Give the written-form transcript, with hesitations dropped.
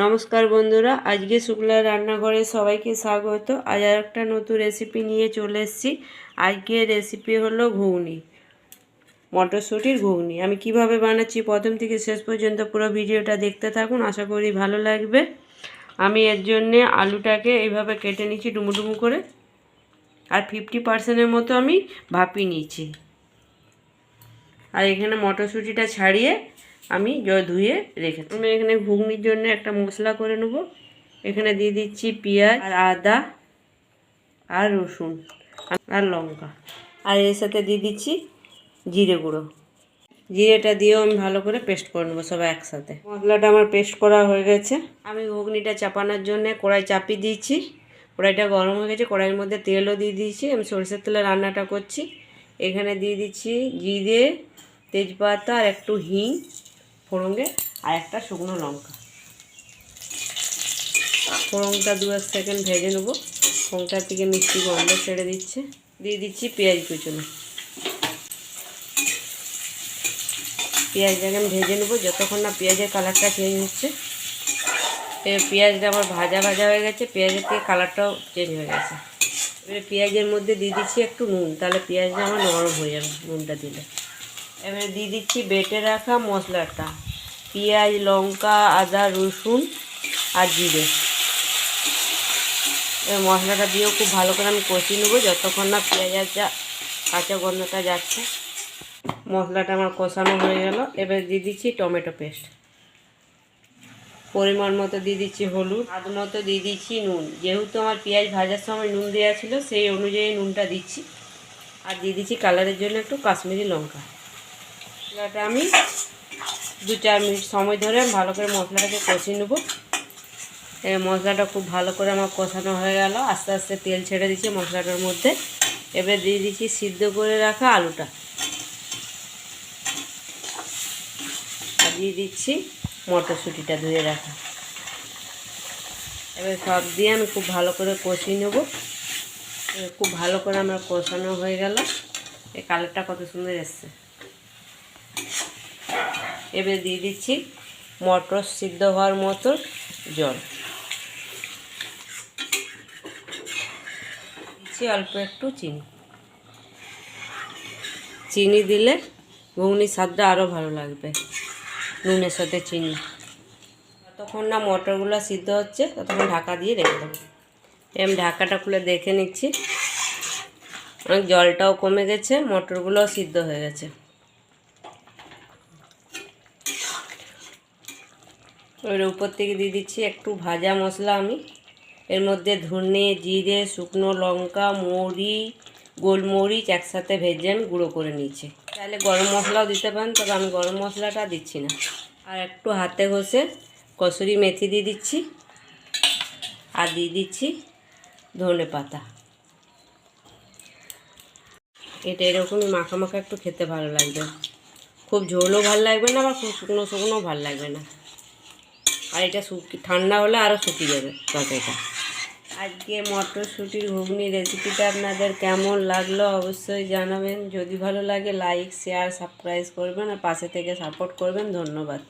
নমস্কার বন্ধুরা, আজকে শুক্লা রান্নাঘরে সবাইকে স্বাগত। আজ আর একটা নতুন রেসিপি নিয়ে চলে এসেছি। আজকের রেসিপি হলো ঘুগনি, মটরশুঁটির ঘুগনি। আমি কিভাবে বানাচ্ছি প্রথম থেকে শেষ পর্যন্ত পুরো ভিডিওটা দেখতে থাকুন, আশা করি ভালো লাগবে। আমি এর জন্যে আলুটাকে এইভাবে কেটে নিচ্ছি ডুমু ডুমু করে, আর 50%-এর মতো আমি ভাপিয়ে নিচ্ছি। আর এখানে মটরশুঁটিটা ছাড়িয়ে আমি ধুয়ে রেখেছি। আমি এখানে ঘুগনির জন্য একটা মশলা করে নেব। এখানে দিয়ে দিচ্ছি পেঁয়াজ আর আদা আর রসুন আর লঙ্কা, আর এর সাথে দিয়ে দিচ্ছি জিরে গুঁড়ো। জিরেটা দিয়েও আমি ভালো করে পেস্ট করে নেবো সবাই একসাথে। মশলাটা আমার পেস্ট করা হয়ে গেছে। আমি ঘুগনিটা চাপানোর জন্য কড়াই চাপিয়ে দিয়েছি। কড়াইটা গরম হয়ে গেছে, কড়াইয়ের মধ্যে তেলও দিয়ে দিয়েছি। আমি সরষের তেলে রান্নাটা করছি। এখানে দিয়ে দিচ্ছি জিরে, তেজপাতা আর একটু হিং ফোড়ঙ্গে, আর একটা শুকনো লঙ্কা। ফোড়নটা 2-1 সেকেন্ড ভেজে নেবো। ফোড়নটা থেকে মিষ্টি গন্ধ ছেড়ে দিচ্ছে। দিয়ে দিচ্ছি পেঁয়াজ কুচনো। পেঁয়াজটাকে আমি ভেজে নেবো যতক্ষণ না পেঁয়াজের কালারটা চেঞ্জ হচ্ছে। পেঁয়াজটা আমার ভাজা ভাজা হয়ে গেছে, পেঁয়াজের থেকে কালারটাও চেঞ্জ হয়ে গেছে। এবারে পেঁয়াজের মধ্যে দিয়ে দিচ্ছি একটু নুন, তাহলে পেঁয়াজটা আমার নরম হয়ে যাবে নুনটা দিলে। এবারে দিয়ে দিচ্ছি বেটে রাখা মশলাটা, পেঁয়াজ, লঙ্কা, আদা, রসুন আর জিরে। এবার মশলাটা দিয়েও খুব ভালো করে আমি কষিয়ে নেবো যতক্ষণ না পেঁয়াজটা কাঁচা গন্ধটা যাচ্ছে। মশলাটা আমার কষানো হয়ে গেল। এবার দিয়ে দিচ্ছি টমেটো পেস্ট, পরিমাণ মতো দিয়ে দিচ্ছি হলুদ, স্বাদ মতো দিয়ে দিচ্ছি নুন। যেহেতু আমার পেঁয়াজ ভাজার সময় নুন দেওয়া ছিল, সেই অনুযায়ী নুনটা দিচ্ছি। আর দিয়ে দিচ্ছি কালারের জন্য একটু কাশ্মীরি লঙ্কা। মশলাটা আমি 2-4 মিনিট সময় ধরে আমি ভালো করে মশলাটাকে কষিয়ে নেবো। মশলাটা খুব ভালো করে আমার কষানো হয়ে গেল। আস্তে আস্তে তেল ছেড়ে দিচ্ছি মশলাটার মধ্যে। এবার দিয়ে দিচ্ছি সিদ্ধ করে রাখা আলুটা, আর দিয়ে দিচ্ছি মটরশুঁটিটা ধুয়ে রাখা। এবার সব দিয়ে আমি খুব ভালো করে কষিয়ে নেব। খুব ভালো করে আমার কষানো হয়ে গেল। এই কালারটা কত সুন্দর এসছে। এবার দিয়ে দিচ্ছি মটর সিদ্ধ হওয়ার মতো জল, দিচ্ছি অল্প একটু চিনি দিলে ঘুগনির স্বাদটা আরও ভালো লাগবে নুনের সাথে চিনি। যতক্ষণ না মটরগুলো সিদ্ধ হচ্ছে ততক্ষণ ঢাকা দিয়ে রেখে দেবো। আমি ঢাকাটা খুলে দেখে নিচ্ছি, অনেক জলটাও কমে গেছে, মটরগুলোও সিদ্ধ হয়ে গেছে। এর উপর থেকে দিয়ে দিচ্ছি একটু ভাজা মশলা। আমি এর মধ্যে ধনে, জিরে, শুকনো লঙ্কা, মৌরি, গোলমরিচ একসাথে ভেজে আমি গুঁড়ো করে নিয়েছি। তাহলে গরম মশলাও দিতে পারেন, তবে আমি গরম মশলাটা দিচ্ছি না। আর একটু হাতে ঘষে কসুরি মেথি দিয়ে দিচ্ছি, আর দিয়ে দিচ্ছি ধনে পাতা। এটা এরকমই মাখা মাখা একটু খেতে ভালো লাগবে। খুব ঝোলও ভালো লাগবে না, আবার খুব শুকনো শুকনোও ভালো লাগবে না। আর এটা ঠান্ডা হলে আরও শুকিয়ে যাবে তরকারিটা। আজকে মটরশুঁটির ঘুগনি রেসিপিটা আপনাদের কেমন লাগলো অবশ্যই জানাবেন। যদি ভালো লাগে লাইক, শেয়ার, সাবস্ক্রাইব করবেন আর পাশে থেকে সাপোর্ট করবেন। ধন্যবাদ।